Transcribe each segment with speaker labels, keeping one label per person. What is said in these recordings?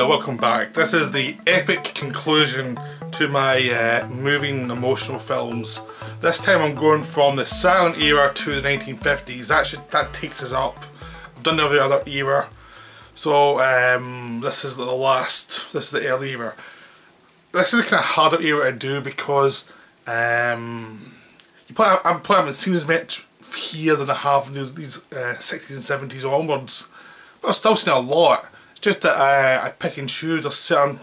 Speaker 1: welcome back. This is the epic conclusion to my moving emotional films. This time I'm going from the silent era to the 1950s. That takes us up. I've done every other era. So this is this is the early era. This is the kind of harder era to do because I probably haven't seen as much here than I have in these 60s and 70s onwards. But I've still seen a lot. It's just that I pick and choose. There's certain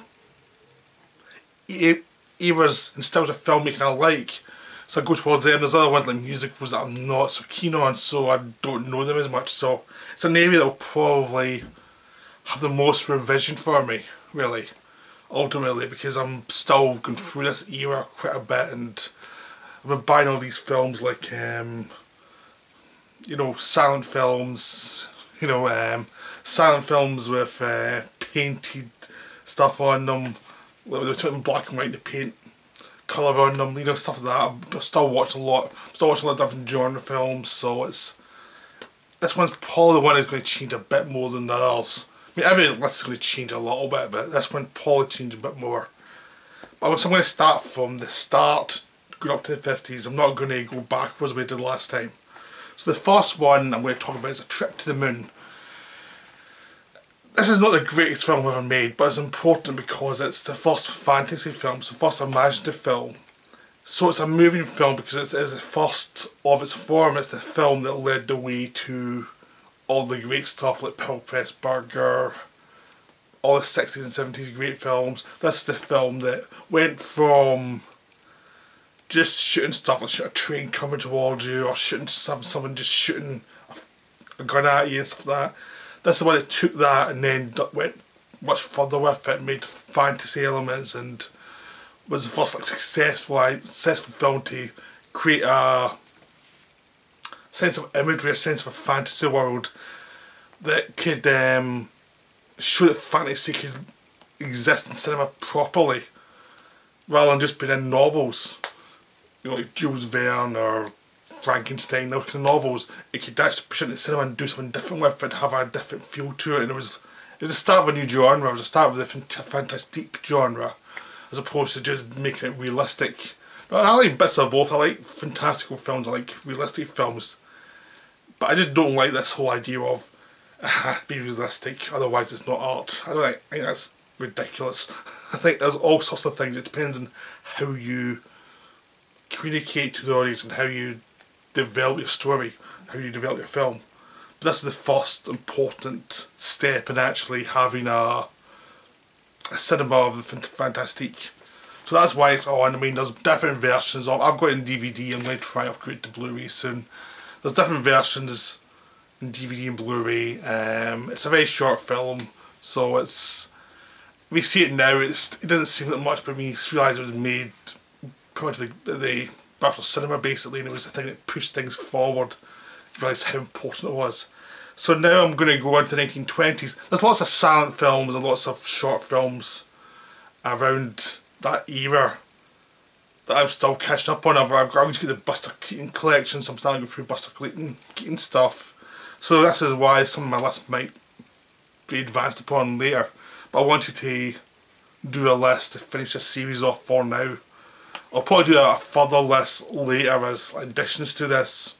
Speaker 1: eras and styles of filmmaking I like, so I go towards them. There's other ones like musicals that I'm not so keen on, so I don't know them as much. So it's an area that will probably have the most revision for me, really, ultimately, because I'm still going through this era quite a bit, and I've been buying all these films like you know, silent films, you know, silent films with painted stuff on them, they're talking black and white, the paint colour on them, you know, stuff like that. I'm still watching a lot of different genre films, so this one's probably the one that's going to change a bit more than the others. I mean, every list is going to change a little bit, but this one probably change a bit more. But so I'm going to start from the start, going up to the 50s. I'm not going to go backwards as we did last time. So the first one I'm going to talk about is A Trip to the Moon. This is not the greatest film ever made, but it's important because it's the first fantasy film, it's the first imaginative film. So it's a moving film because it's the first of its form. It's the film that led the way to all the great stuff like Bill Pressburger, all the 60s and 70s great films. This is the film that went from just shooting stuff like shooting a train coming towards you, or shooting someone just shooting a gun at you and stuff like that. This is the one that took that and then went much further with it and made fantasy elements, and was the first like successful film to create a sense of imagery, a sense of a fantasy world that could show that fantasy could exist in cinema properly, rather than just being in novels. You know, like Jules Verne or Frankenstein, those kind of novels. It could actually push it into cinema and do something different with it, have a different feel to it, and it was the start of a new genre. It was the start of the fantastique genre, as opposed to just making it realistic. Now, I like bits of both. I like fantastical films, I like realistic films, but I just don't like this whole idea of it has to be realistic, otherwise it's not art. I think that's ridiculous. I think there's all sorts of things. It depends on how you communicate to the audience and how you develop your story, how you develop your film. But this is the first important step in actually having a cinema of the fantastique. So that's why it's on. I mean, there's different versions of. I've got it in DVD. I'm going to try and upgrade to Blu-ray soon. There's different versions in DVD and Blu-ray. It's a very short film, so it's. We see it now. It doesn't seem that much, but we realise it was made pretty much the birth of cinema, basically, and it was the thing that pushed things forward. You realise how important it was. So now I'm going to go on to the 1920s. There's lots of silent films and lots of short films around that era that I'm still catching up on. I've just got the Buster Keaton collection, so I'm starting to go through Buster Keaton stuff. So this is why some of my lists might be advanced upon later. But I wanted to do a list to finish this series off for now. I'll probably do a further list later as additions to this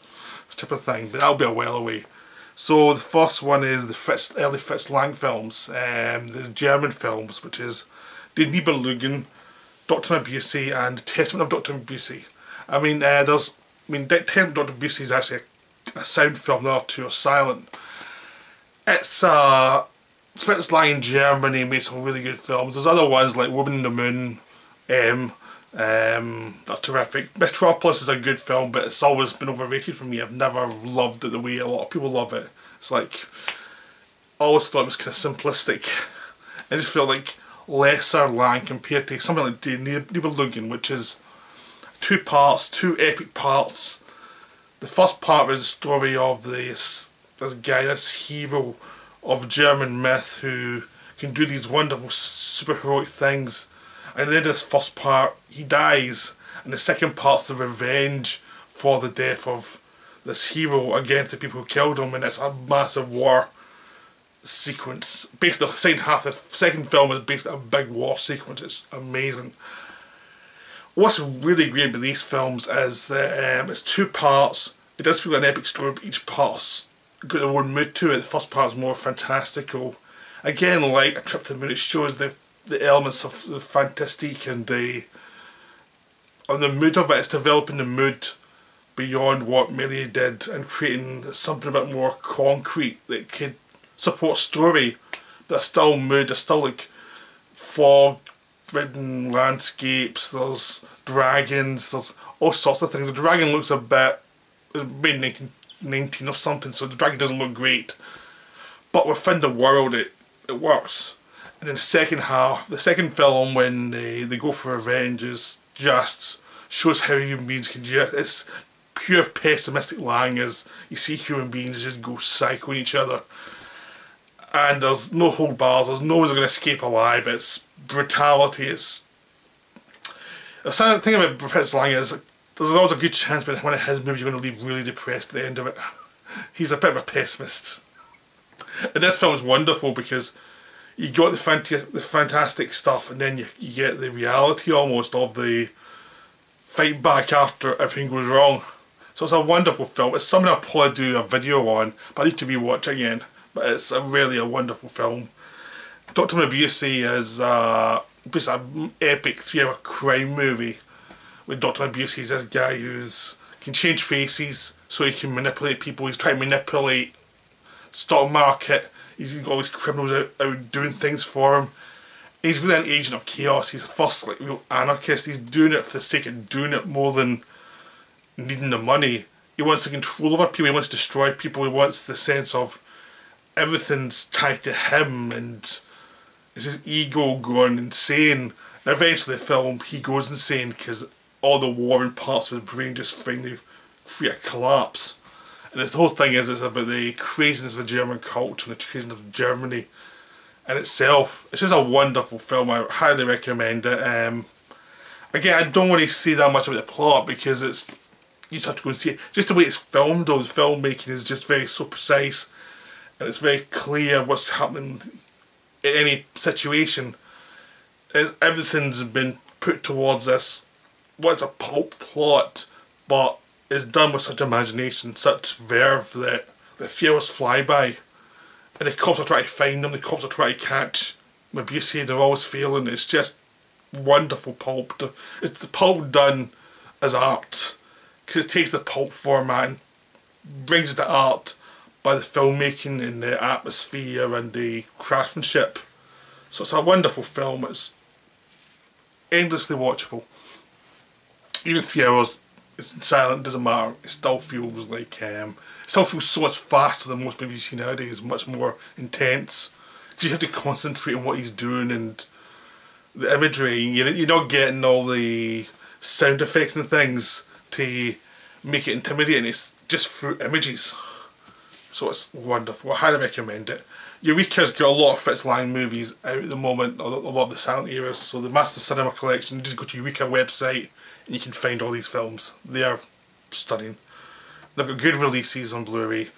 Speaker 1: type of thing, but that'll be a while away. So the first one is the early Fritz Lang films, the German films, which is Die Nibelungen, Dr. Mabuse and Testament of Dr. Mabuse. I mean, Testament of Dr. Mabuse is actually a sound film, the other two are silent. It's Fritz Lang in Germany made some really good films. There's other ones like Woman in the Moon, they're terrific. Metropolis is a good film, but it's always been overrated for me. I've never loved it the way a lot of people love it. It's like, I always thought it was kind of simplistic. I just feel like lesser Lang compared to something like Die Nibelungen, which is two parts, two epic parts. The first part is the story of this guy, this hero of German myth who can do these wonderful super heroic things. And then this first part, he dies, and the second part's the revenge for the death of this hero against the people who killed him, and it's a massive war sequence. Basically, the second half, the second film is basically a big war sequence. It's amazing. What's really great about these films is that it's two parts. It does feel like an epic story, but each part's got their own mood to it. The first part is more fantastical. Again, like A Trip to the Moon, it shows the elements of the fantastic and the mood of it. It's developing the mood beyond what Méliès did and creating something a bit more concrete that could support story, but there's still mood. There's still like fog-ridden landscapes. There's dragons. There's all sorts of things. The dragon looks a bit, it was made in 1919 or something, so the dragon doesn't look great. But within the world, it works. And then the second half, the second film, when they go for revenge, is just shows how human beings can just, it's pure pessimistic lying as you see human beings just go psycho on each other. And there's no hold bars, there's no one's going to escape alive, it's brutality, it's... The sad thing about Fritz Lang is, there's always a good chance when one of his movies you're going to leave really depressed at the end of it. He's a bit of a pessimist. And this film is wonderful because you got the fantastic stuff and then you get the reality almost of the fight back after everything goes wrong. So it's a wonderful film. It's something I'll probably do a video on, but I need to rewatch again. But it's really a wonderful film. Dr. Mabuse is just an epic 3-hour crime movie. With Dr. Mabuse, he's this guy who's can change faces so he can manipulate people. He's trying to manipulate the stock market. He's got all these criminals out doing things for him. He's really an agent of chaos. He's a first like real anarchist. He's doing it for the sake of doing it more than needing the money. He wants the control over people. He wants to destroy people. He wants the sense of everything's tied to him, and it's his ego going insane. And eventually, the film he goes insane because all the warring parts of his brain just finally create a collapse. And the whole thing is about the craziness of the German culture and the craziness of Germany in itself. It's just a wonderful film. I highly recommend it. Again, I don't want to say that much about the plot because it's you just have to go and see it. Just the way it's filmed, though, the filmmaking is just so precise, and it's very clear what's happening in any situation. Everything's been put towards this. What's a pulp plot, but it's done with such imagination, such verve that the few hours fly by, and the cops are trying to find them. The cops are trying to catch Mabuse, and they're always failing. It's just wonderful pulp. It's the pulp done as art, because it takes the pulp format and brings it to art by the filmmaking and the atmosphere and the craftsmanship. So it's a wonderful film. It's endlessly watchable. Even 3 hours, it's silent, doesn't matter. It still feels like it still feels so much faster than most movies you see nowadays. Much more intense because you have to concentrate on what he's doing and the imagery. You're not getting all the sound effects and things to make it intimidating. It's just through images. So it's wonderful. I highly recommend it. Eureka's got a lot of Fritz Lang movies out at the moment, a lot of the silent eras. So the Master Cinema Collection, just go to Eureka website and you can find all these films. They are stunning. They've got good releases on Blu-ray.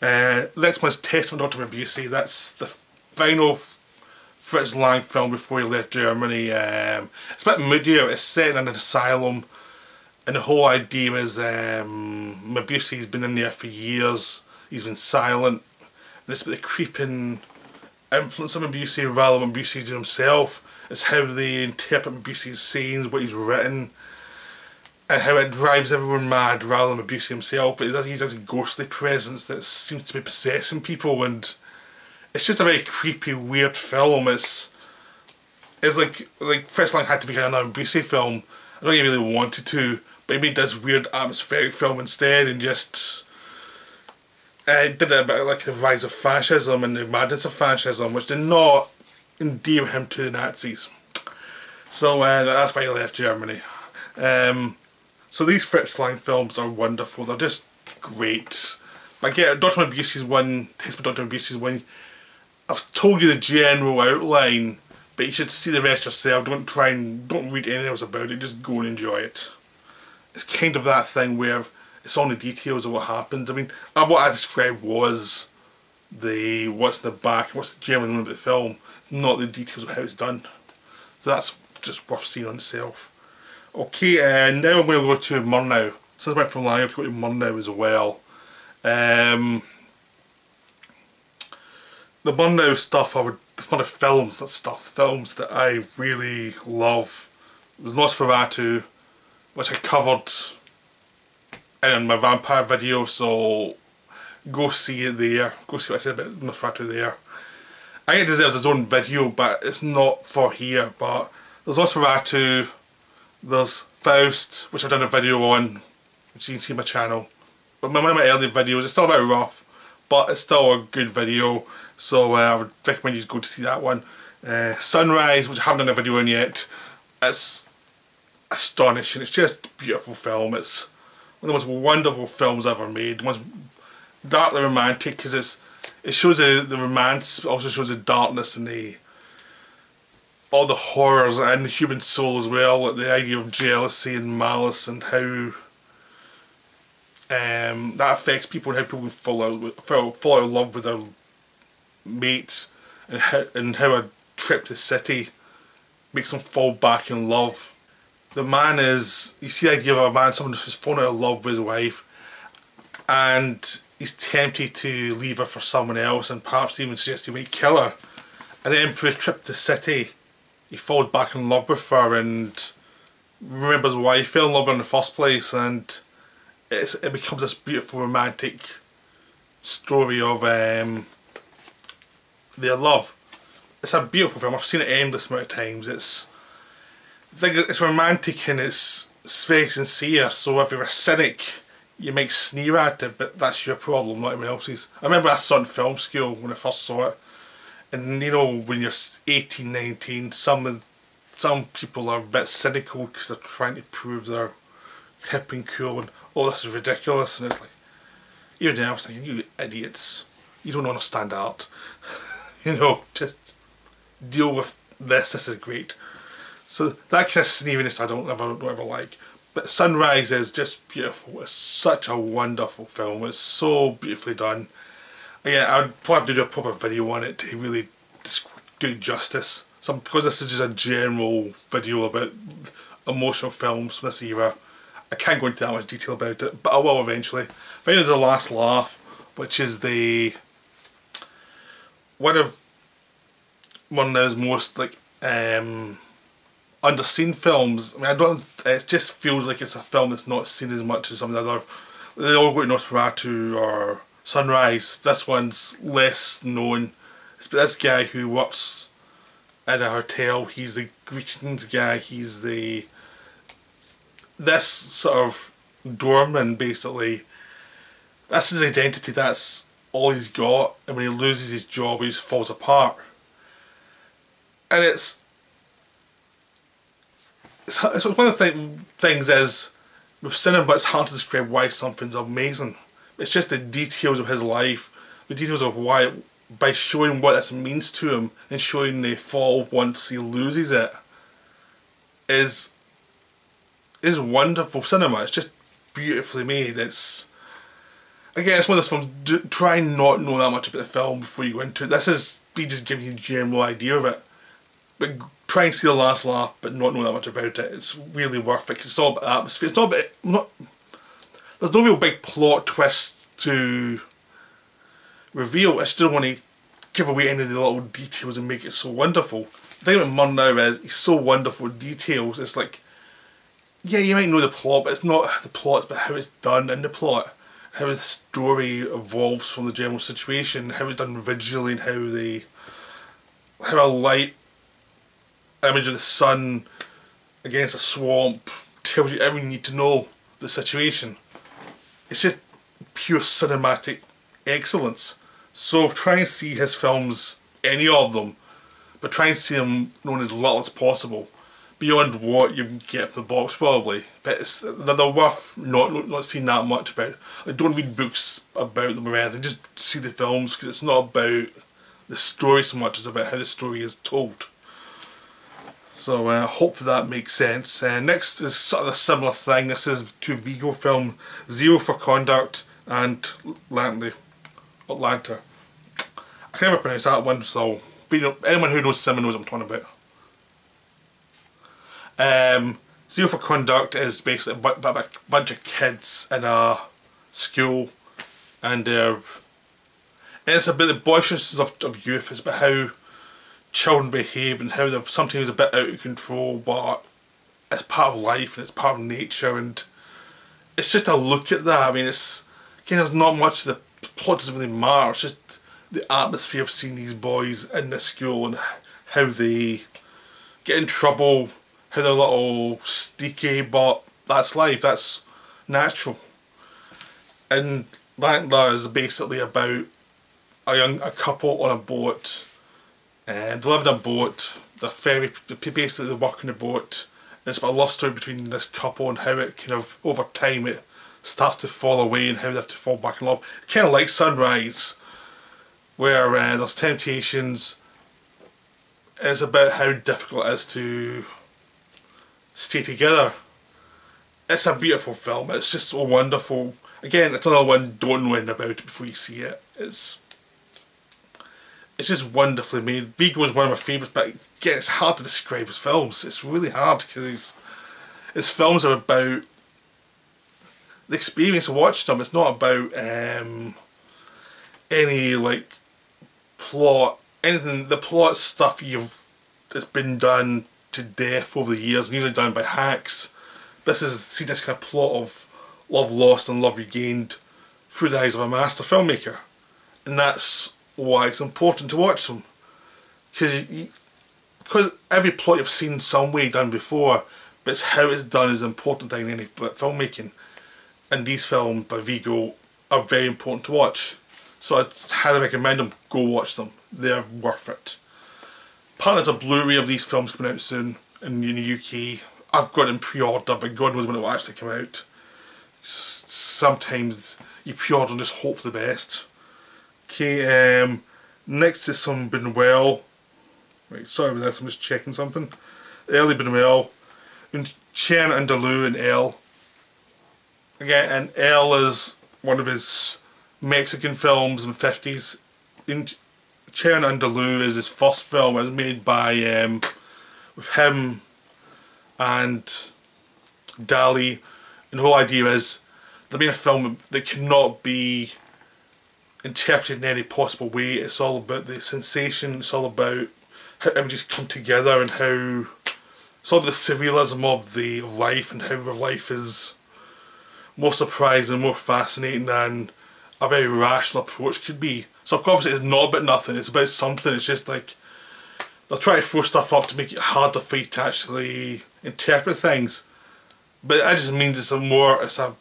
Speaker 1: Next one's Testament to Dr. Mabuse. That's the final Fritz Lang film before he left Germany. It's a bit moodier. It's set in an asylum, and the whole idea is Mabuse's been in there for years. He's been silent, and it's about the creeping influence of Mabuse rather than Mabuse doing himself. It's how they interpret Mabuse's scenes, what he's written, and how it drives everyone mad rather than Mabuse himself. But he has a ghostly presence that seems to be possessing people, and it's just a very creepy, weird film. It's like Fritz Lang had to become another Mabuse film. I don't think he really wanted to, but he made this weird atmospheric film instead, and just did it about like the rise of fascism and the madness of fascism, which did not endear him to the Nazis. So that's why he left Germany. So these Fritz Lang films are wonderful. They're just great. Again, Dr. Mabuse's one, Dr. Mabuse's one. I've told you the general outline, but you should see the rest yourself. Don't read anything else about it. Just go and enjoy it. It's kind of that thing where it's on the details of what happens. I mean, what I described was what's in the back, what's the genuine about the film, not the details of how it's done. So that's just worth seeing on itself. Okay, now I'm going to go to Murnau. Since I went from Live, I've got to Murnau as well. The Murnau stuff are the kind of films that I really love. It was Nosferatu, which I covered in my vampire video, so go see it there. Go see what I said about Nosferatu there. I think it deserves its own video, but it's not for here. But there's Nosferatu, there's Faust, which I've done a video on, which you can see on my channel. But one of my early videos, it's still a bit rough, but it's still a good video, so I would recommend you go to see that one. Sunrise, which I haven't done a video on yet, it's astonishing. It's just a beautiful film. It's one of the most wonderful films ever made. One's darkly romantic because it shows the romance, but also shows the darkness and all the horrors and the human soul as well, like the idea of jealousy and malice and how that affects people and how people fall out of love with their mate, and how a trip to the city makes them fall back in love. The man is, you see the idea of a man, someone who's fallen out of love with his wife, and he's tempted to leave her for someone else, and perhaps even suggests he might kill her. And then for his trip to the city, he falls back in love with her and remembers why he fell in love with her in the first place, and it becomes this beautiful romantic story of their love. It's a beautiful film. I've seen it endless amount of times. It's romantic and it's very sincere, so if you're a cynic you might sneer at it, but that's your problem, not anyone else's. I remember I saw it in film school when I first saw it, and you know, when you're 18, 19, some people are a bit cynical because they're trying to prove they're hip and cool and, oh, this is ridiculous, and it's like, even then I was thinking, you idiots, you don't understand art. You know, just deal with this is great. So that kind of sneeriness I don't ever like. But Sunrise is just beautiful. It's such a wonderful film. It's so beautifully done. Again, I'd probably have to do a proper video on it to really do it justice. So because this is just a general video about emotional films from this era, I can't go into that much detail about it, but I will eventually. Finally, The Last Laugh, which is one of those most underseen films. I mean, it just feels like it's a film that's not seen as much as some of the other. They all go to Nosferatu or Sunrise. This one's less known. It's this guy who works in a hotel. He's the greetings guy. He's this sort of doorman, basically. That's his identity. That's all he's got. And when he loses his job, he just falls apart. And it's one of the things is, with cinema, it's hard to describe why something's amazing. It's just the details of his life, the details of why, by showing what this means to him and showing the fall once he loses it, is wonderful cinema. It's just beautifully made. It's one of those films. Try and not know that much about the film before you go into it. This is me just giving you a general idea of it. But try and see The Last Laugh, but not know that much about it. It's really worth it, 'cause it's all about atmosphere. It's not about, there's no real big plot twists to reveal. I just don't want to give away any of the little details and make it so wonderful. The thing about Murnau is, he's so wonderful with details. It's like, yeah, you might know the plot, but it's not the plot, it's about how it's done in the plot. How the story evolves from the general situation, how it's done visually, and how a light image of the sun against a swamp tells you everything you need to know the situation. It's just pure cinematic excellence. So try and see his films, any of them, but try and see them known as little as possible, beyond what you can get from the box probably. But they're worth not seeing that much about. Like, don't read books about them or anything, just see the films, because it's not about the story so much as about how the story is told. So hopefully that makes sense. Next is sort of a similar thing. This is to Vigo film, Zero for Conduct and Atlanta. I can never pronounce that one, so but, you know, anyone who knows cinema knows what I'm talking about. Zero for Conduct is basically a bunch of kids in a school, and it's about the boisterousness of youth. It's about how children behave and how they're sometimes a bit out of control, but it's part of life and it's part of nature, and it's just a look at that. I mean, it's again, there's not much. The plot doesn't really matter. It's just the atmosphere of seeing these boys in the school and how they get in trouble, how they're a little sneaky, but that's life. That's natural. And that is basically about a couple on a boat, and they live in a boat. Basically they work on the boat. And it's about a love story between this couple and how it kind of over time it starts to fall away and how they have to fall back in love. Kind of like Sunrise, where there's temptations. It's about how difficult it is to stay together. It's a beautiful film. It's just so wonderful. Again, it's another one, don't know anything about it before you see it. It's just wonderfully made. Vigo is one of my favourites, but again, it's hard to describe his films. It's really hard because his films are about the experience of watching them. It's not about any like plot, anything. The plot stuff that's been done to death over the years, and usually done by hacks. This is seen as kind of plot of love lost and love regained through the eyes of a master filmmaker, and that's why it's important to watch them, because every plot you've seen some way done before, but it's how it's done is the important thing in any filmmaking, and these films by Vigo are very important to watch, so I'd highly recommend them. Go watch them, they're worth it. Apparently there's a Blu-ray of these films coming out soon in the UK. I've got it in pre-order, but God knows when it will actually come out. Sometimes you pre-order and just hope for the best. Okay, next is some Buñuel. Right, sorry about this, I'm just checking something. Early Buñuel. Chen Andalou and El. Again, and El is one of his Mexican films in the 50s. Chen Andalou is his first film. It was made by, with him and Dali. And the whole idea is, there being a film that cannot be interpreted in any possible way. It's all about the sensation, it's all about how images come together, and how it's all about the surrealism of the life, and how the life is more surprising, more fascinating than a very rational approach could be. So of course it's not about nothing, it's about something. It's just like they're trying to throw stuff up to make it harder for you to actually interpret things, but it just means it's a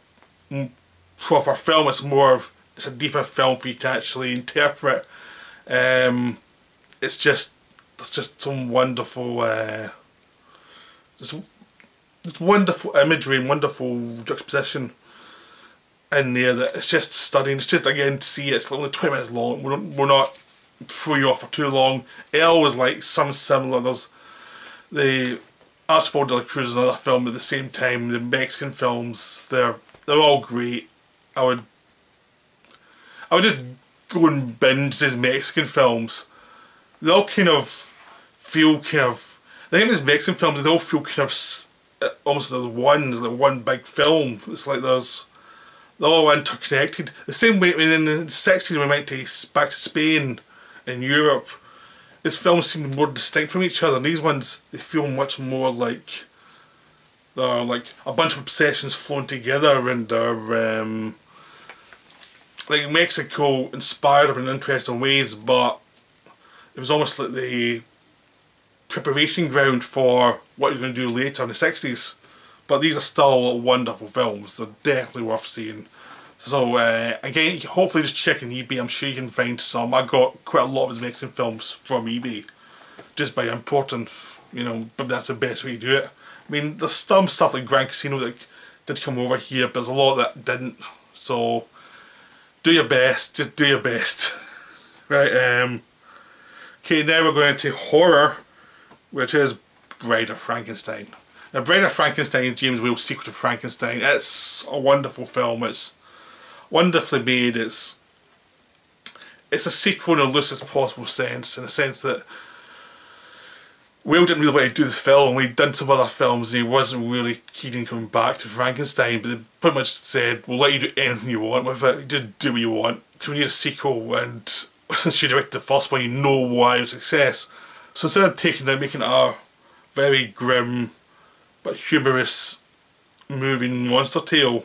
Speaker 1: proper film. It's a deeper film for you to actually interpret. It's just some wonderful, it's wonderful imagery and wonderful juxtaposition in there that it's just stunning. It's just, again, to see it's only 20 minutes long. We're not throw you off for too long. El was like some similar. There's the Archibald de la Cruz is another film at the same time. The Mexican films, they're all great. I would just go and binge these Mexican films. They all kind of feel I think these Mexican films, they all feel kind of almost as like one big film. It's like they're all interconnected. The same way in the 60s when we went back to Spain and Europe, these films seem more distinct from each other. These ones, they feel much more like they're like a bunch of obsessions flowing together, and they're like Mexico inspired in interesting ways, but it was almost like the preparation ground for what you're going to do later in the 60s. But these are still wonderful films. They're definitely worth seeing. So again, hopefully just check on eBay. I'm sure you can find some. I got quite a lot of his Mexican films from eBay, just by importing, you know, but that's the best way to do it. I mean, there's some stuff like Grand Casino that did come over here, but there's a lot that didn't. So do your best, just do your best. Right, okay, now we're going into horror, which is Bride of Frankenstein. Now, Bride of Frankenstein, James Whale's Secret of Frankenstein, it's a wonderful film. It's wonderfully made. It's it's a sequel in the loosest possible sense, in the sense that Will didn't really want to do the film. He'd done some other films and he wasn't really keen on coming back to Frankenstein, but they pretty much said, we'll let you do anything you want with it, you just do what you want, because we need a sequel, and since you directed the first one you know why it was a success. So instead of taking it, making it a very grim but humorous moving monster tale,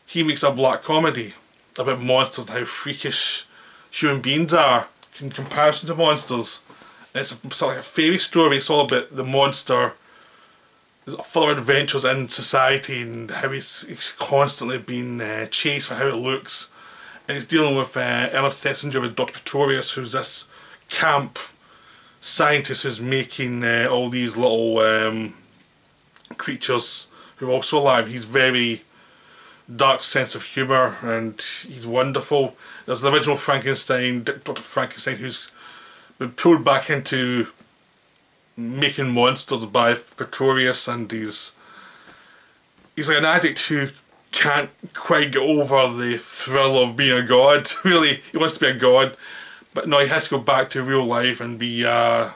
Speaker 1: he makes a black comedy about monsters and how freakish human beings are in comparison to monsters. And it's sort of like a fairy story. It's all about the monster, his further adventures in society, and how he's constantly being chased for how it looks. And he's dealing with Ernest Thesiger with Dr. Pretorius, who's this camp scientist who's making all these little creatures who are also alive. He's very dark sense of humour and he's wonderful. There's the original Frankenstein, Dr. Frankenstein, who's been pulled back into making monsters by Pretorius, and he's like an addict who can't quite get over the thrill of being a god. Really, he wants to be a god, but no, he has to go back to real life and be a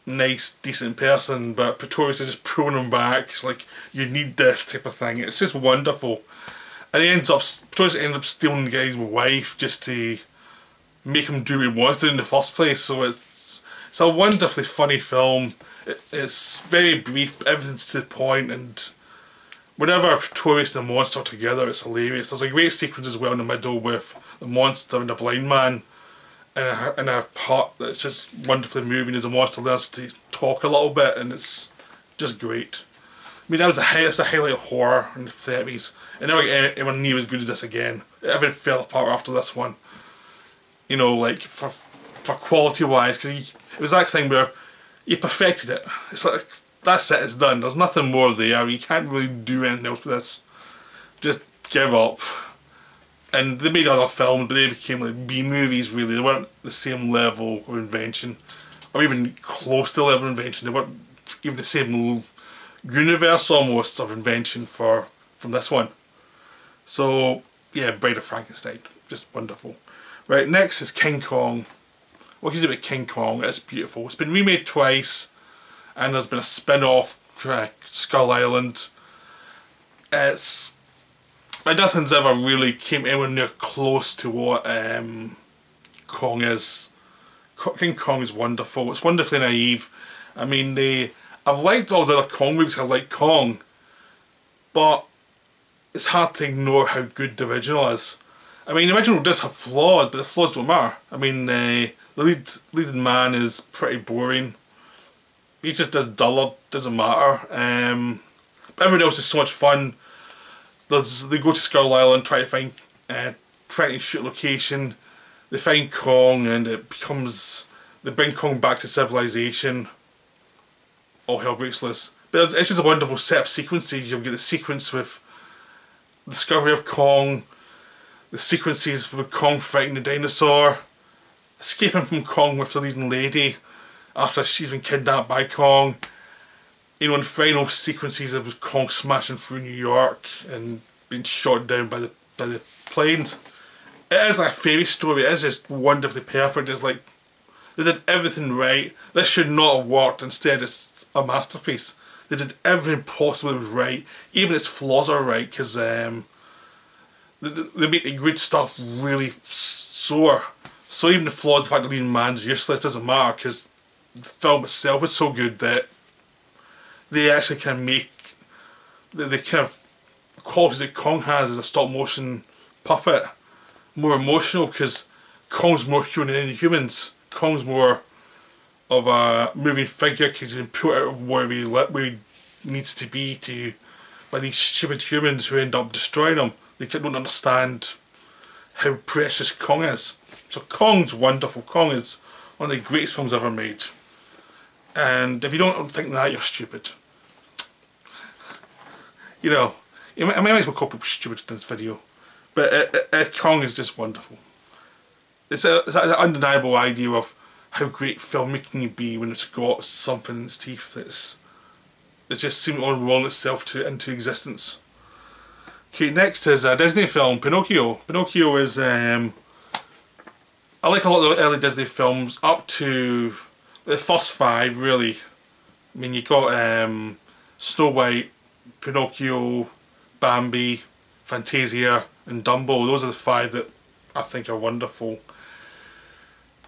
Speaker 1: nice, decent person, but Pretorius is just pulling him back. It's like, you need this type of thing. It's just wonderful. And Pretorius ends up stealing the guy's wife just to make him do what he wants to in the first place. So it's a wonderfully funny film. It's very brief, but everything's to the point, and whenever Pretorius and the monster are together, it's hilarious. There's a great sequence as well in the middle with the monster and the blind man in a part that's just wonderfully moving as the monster learns to talk a little bit, and it's just great. I mean, that's a highlight of horror in the 30s. It never got anyone near as good as this again. Everything fell apart after this one. You know, like, for quality wise, because it was that thing where you perfected it. It's like, that's it, it's done. There's nothing more there. You can't really do anything else with this. Just give up. And they made other films, but they became like B-movies really. They weren't the same level of invention, or even close to the level of invention. They weren't even the same universe almost of invention from this one. So yeah, Bride of Frankenstein, just wonderful. Right, next is King Kong. What can you do about King Kong? It's beautiful. It's been remade twice, and there's been a spin-off, Skull Island. Nothing's ever really came anywhere near close to what Kong is. King Kong is wonderful. It's wonderfully naive. I mean, I've liked all the other Kong movies. I like Kong, but it's hard to ignore how good the original is. I mean, the original does have flaws, but the flaws don't matter. I mean, the leading man is pretty boring. He just does duller, doesn't matter. But everyone else is so much fun. They go to Skull Island, trying to shoot location. They find Kong, and they bring Kong back to civilization. All hell breaks loose. But it's just a wonderful set of sequences. You've got the sequence with the discovery of Kong, the sequences with Kong fighting the dinosaur, escaping from Kong with the leading lady after she's been kidnapped by Kong. You know, in the final sequences of Kong smashing through New York and being shot down by the planes. It is like a fairy story. It is just wonderfully perfect. It's like they did everything right. This should not have worked. Instead, it's a masterpiece. They did everything possible right. Even its flaws are right, because they make the good stuff really soar. So even the flaws, the fact the leading man's useless, doesn't matter, because the film itself is so good that they actually can make the kind of qualities that Kong has as a stop motion puppet more emotional, because Kong's more human than any humans. Kong's more of a moving figure because he's been put out of where he needs to be by these stupid humans who end up destroying him. They don't understand how precious Kong is. So Kong's wonderful. Kong is one of the greatest films ever made. And if you don't think that, you're stupid. You know, I might as well call people stupid in this video. But Kong is just wonderful. It's an undeniable idea of how great filmmaking can be when it's got something in its teeth that's just seems to unroll itself into existence. Okay, next is a Disney film, Pinocchio. Pinocchio is I like a lot of the early Disney films up to the first five, really. I mean, you got Snow White, Pinocchio, Bambi, Fantasia, and Dumbo. Those are the five that I think are wonderful.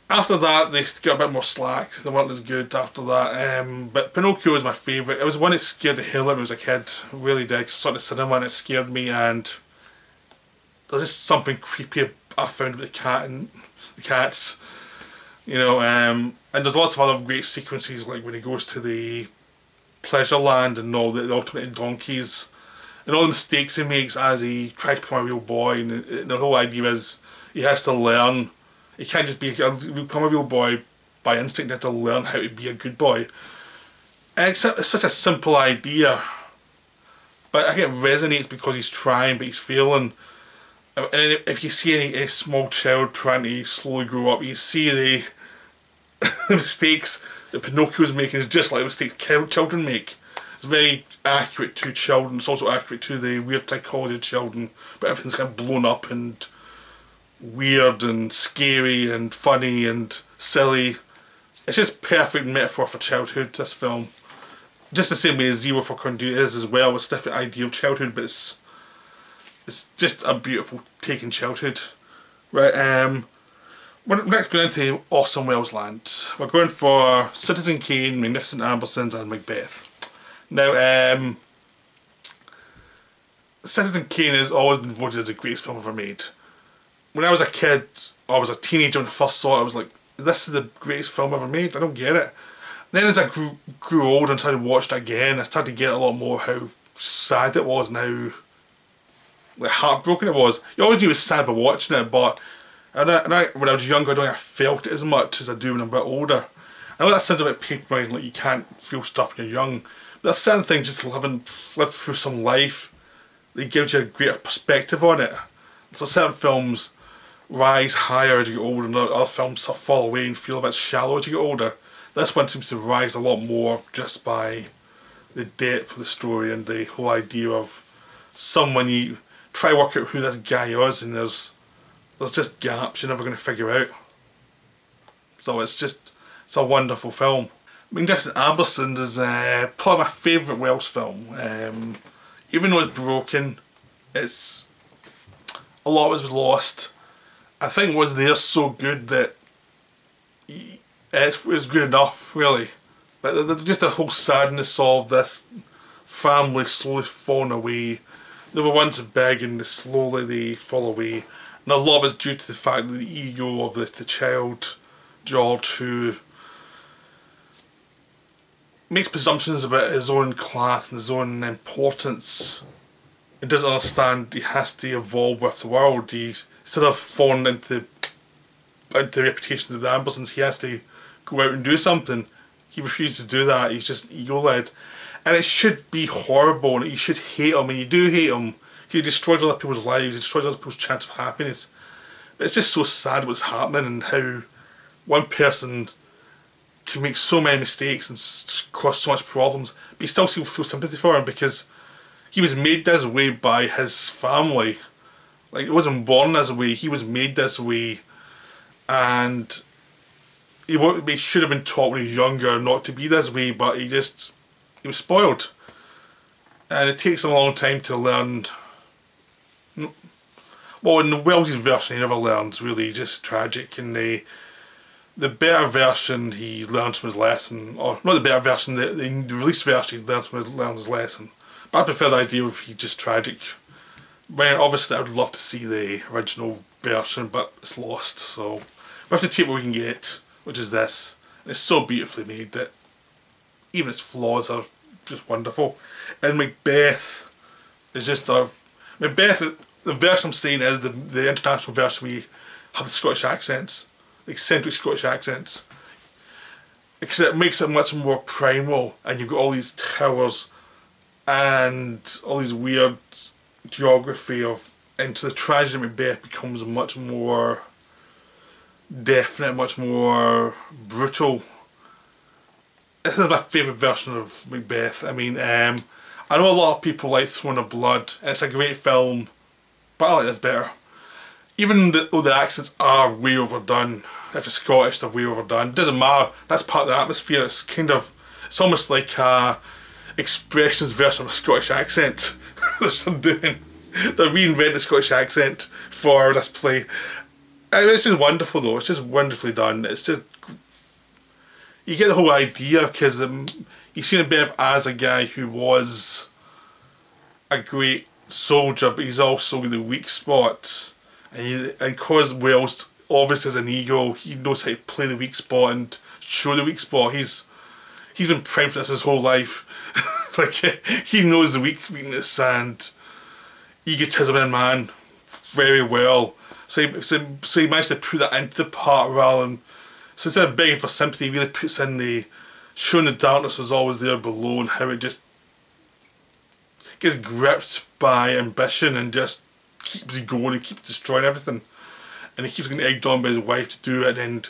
Speaker 1: After that, they got a bit more slack. They weren't as good after that. But Pinocchio is my favourite. It was one that scared the hell out of me as a kid. It really did. I saw it in the cinema and it scared me, and there's just something creepy I found with the cat and the cats. You know, and there's lots of other great sequences, like when he goes to the pleasure land and all the automated donkeys, and all the mistakes he makes as he tries to become a real boy. And the whole idea is he has to learn. He can't just become a real boy by instinct. He has to learn how to be a good boy. And it's such a simple idea, but I think it resonates because he's trying, but he's failing. And if you see any small child trying to slowly grow up, you see the mistakes that Pinocchio's making is just like the mistakes children make. It's very accurate to children. It's also accurate to the weird psychology of children, but everything's kind of blown up and weird and scary and funny and silly. It's just perfect metaphor for childhood, this film. Just the same way as Zero for Conduit is as well. It's a different idea of childhood, but it's just a beautiful take in childhood. Right, we're next going into Awesome Wells Land. We're going for Citizen Kane, Magnificent Ambersons and Macbeth. Now, Citizen Kane has always been voted as the greatest film ever made. When I was a kid, or I was a teenager when I first saw it, I was like, this is the greatest film ever made, I don't get it. Then as I grew older and started watching it again, I started to get a lot more how sad it was and how like, heartbroken it was. You always knew it was sad by watching it, but when I was younger, I don't think I felt it as much as I do when I'm a bit older. I know that sounds a bit patronizing, like you can't feel stuff when you're young, but there's certain things just lived through some life that gives you a greater perspective on it. So certain films rise higher as you get older, and other films sort of fall away and feel a bit shallow as you get older. This one seems to rise a lot more just by the depth of the story and the whole idea of someone you try to work out who this guy is, and there's just gaps you're never going to figure out. So it's a wonderful film. Magnificent Ambersons is probably my favourite Wells film. Even though it's broken, a lot was lost. I think what was there so good that it was good enough, really. But just the whole sadness of this family slowly falling away. They were once big and slowly they fall away. And a lot of it's due to the fact that the ego of the child, George, who makes presumptions about his own class and his own importance, and doesn't understand he has to evolve with the world. Instead of falling into the reputation of the Ambersons, he has to go out and do something. He refuses to do that. He's just ego-led. And it should be horrible, and you should hate him, and you do hate him. He destroys other people's lives, he destroys other people's chance of happiness. But it's just so sad what's happening and how one person can make so many mistakes and cause so much problems, but you still feel sympathy for him because he was made this way by his family. Like, he wasn't born this way, he was made this way, and he should have been taught when he was younger not to be this way, but he was spoiled. And it takes him a long time to learn. Well, in the Wells' version he never learns, really, just tragic. In the better version he learns from his lesson, or not the better version, the released version he learns his lesson. But I prefer the idea of he's just tragic. Well, obviously I would love to see the original version, but it's lost, so we have to take what we can get, which is this. And it's so beautifully made that even its flaws are just wonderful. And Macbeth is just Macbeth, the version I'm saying is the international version where you have the Scottish accents, the eccentric Scottish accents. Because it makes it much more primal, and you've got all these towers and all these weird geography and so the tragedy of Macbeth becomes much more definite, much more brutal. This is my favourite version of Macbeth. I mean, I know a lot of people like Throne of Blood, and it's a great film, but I like this better. even though the accents are way overdone, if it's Scottish, they're way overdone. It doesn't matter. That's part of the atmosphere. It's kind of, it's almost like expressions version of a Scottish accent. That's what they're doing. They're reinventing the Scottish accent for this play. It's just wonderful though. It's just wonderfully done. It's just, you get the whole idea, because you see a bit of as a guy who was a great soldier, but he's also the weak spot. And because Wells obviously has an ego, he knows how to play the weak spot and show the weak spot. He's been primed for this his whole life. Like, he knows the weakness and egotism in a man very well. So he managed to put that into the part rather than, so instead of begging for sympathy, he really puts in the showing the darkness was always there below, and how it just gets gripped by ambition and just keeps going and keeps destroying everything. And he keeps getting egged on by his wife to do it, and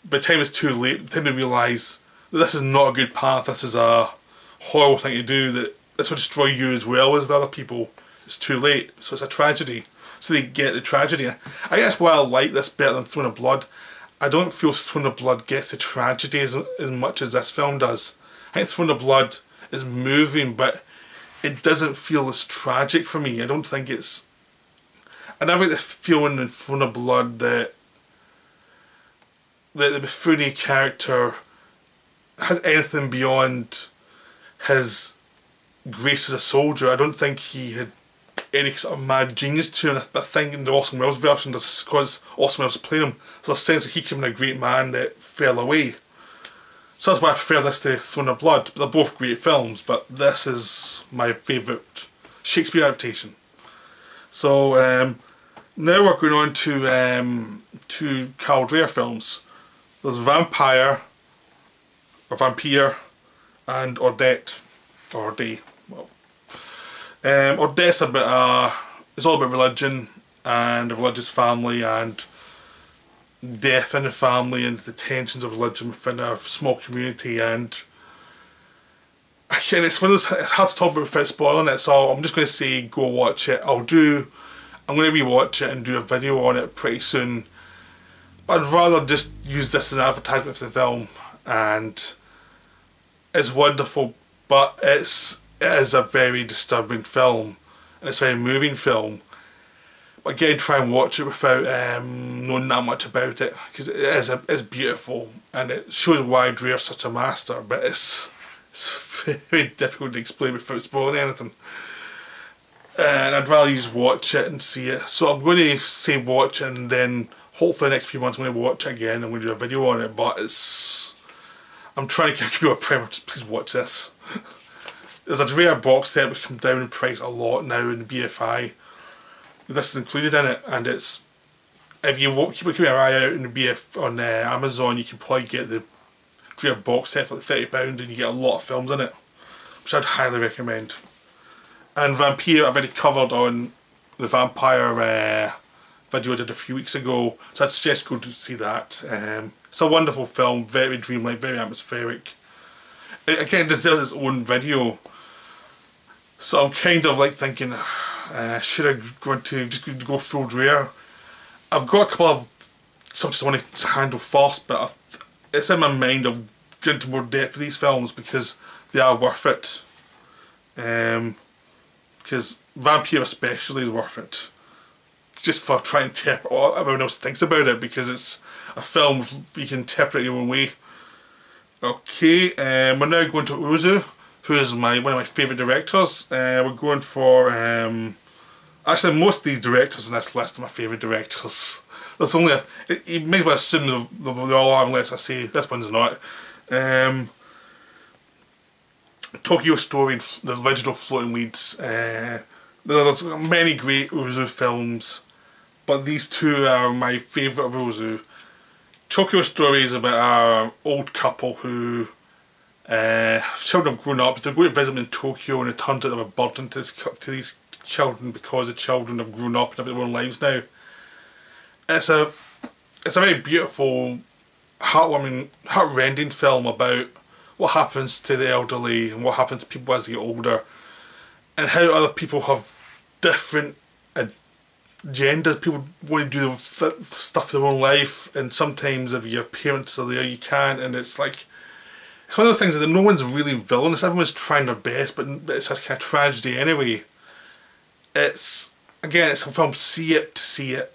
Speaker 1: by the time it's too late, by the time they realise that this is not a good path, this is a horrible thing to do, that this will destroy you as well as the other people, it's too late. So it's a tragedy. So they get the tragedy. I think that's why I like this better than Throne of Blood. I don't feel Throne of Blood gets the tragedy as much as this film does. I think Throne of Blood is moving, but it doesn't feel as tragic for me. I don't think it's... I never get the feeling in Throne of Blood that the buffoon character had anything beyond his grace as a soldier. I don't think he had any sort of mad genius to him. I think in the Orson Welles version, because Orson Welles played him, there's a sense that he came in a great man that fell away. So that's why I prefer this to Throne of Blood. They're both great films, but this is my favourite Shakespeare adaptation. So now we're going on to two Carl Dreyer films. There's Vampire and Ordette, or Day. Well, Ordette's about it's all about religion and a religious family and death in the family and the tensions of religion within a small community. And again, it's one of those, it's hard to talk about without spoiling it, so I'm just going to say go watch it. I'm going to rewatch it and do a video on it pretty soon. I'd rather just use this as an advertisement for the film, and it's wonderful, but it is a very disturbing film, and it's a very moving film. But again, try and watch it without knowing that much about it, because it's beautiful, and it shows why Dreyer's such a master, but it's very difficult to explain without spoiling anything. And I'd rather just watch it and see it. So I'm going to say watch it, and then hopefully the next few months I'm going to watch it again. I'm going to do a video on it, but I'm trying to give you a premise. Please watch this. There's a Dreyer box set which comes down in price a lot now in BFI. This is included in it, and it's, if you keep an eye out in the BF on Amazon, you can probably get the Dreyer box set for like £30, and you get a lot of films in it, which I'd highly recommend. And Vampire, I've already covered on the Vampire video I did a few weeks ago, so I'd suggest going to see that. It's a wonderful film, very dreamlike, very atmospheric. Again, it deserves its own video. So I'm kind of like thinking, should I just go full Dreyer? I've got a couple of subjects I want to handle first, but it's in my mind of going into more depth for these films because they are worth it. Because Vampire especially is worth it. Just for trying to interpret what everyone else thinks about it, because it's a film you can interpret your own way. Okay, we're now going to Ozu, who is one of my favourite directors. We're going for, actually most of these directors in this list are my favourite directors. There's only, you may well assume they all are unless I say this one's not. Tokyo Story, the original Floating Weeds. There's many great Ozu films, but these two are my favourite of Ozu. Tokyo Story is about an old couple who children have grown up, they're going to visit them in Tokyo, and it turns out they're a burden to these children because the children have grown up and have their own lives now. And it's a very beautiful, heartwarming, heart-rending film about what happens to the elderly and what happens to people as they get older, and how other people have different genders. People want to do stuff with their own life, and sometimes if your parents are there, you can't, and it's like, it's one of those things that no one's really villainous. Everyone's trying their best, but it's a kind of tragedy anyway. It's, again, it's a film, see it to see it,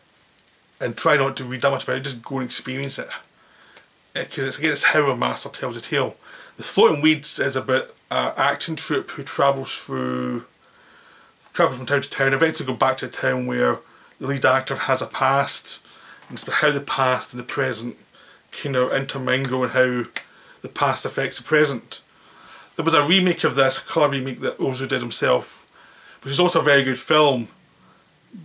Speaker 1: and try not to read that much about it, just go and experience it. Because it's, again, it's how a master tells a tale. The Floating Weeds is about an acting troupe who travels from town to town, eventually go back to a town where the lead actor has a past, and it's about how the past and the present kind of intermingle and how the past affects the present. There was a remake of this, a colour remake that Ozu did himself, which is also a very good film,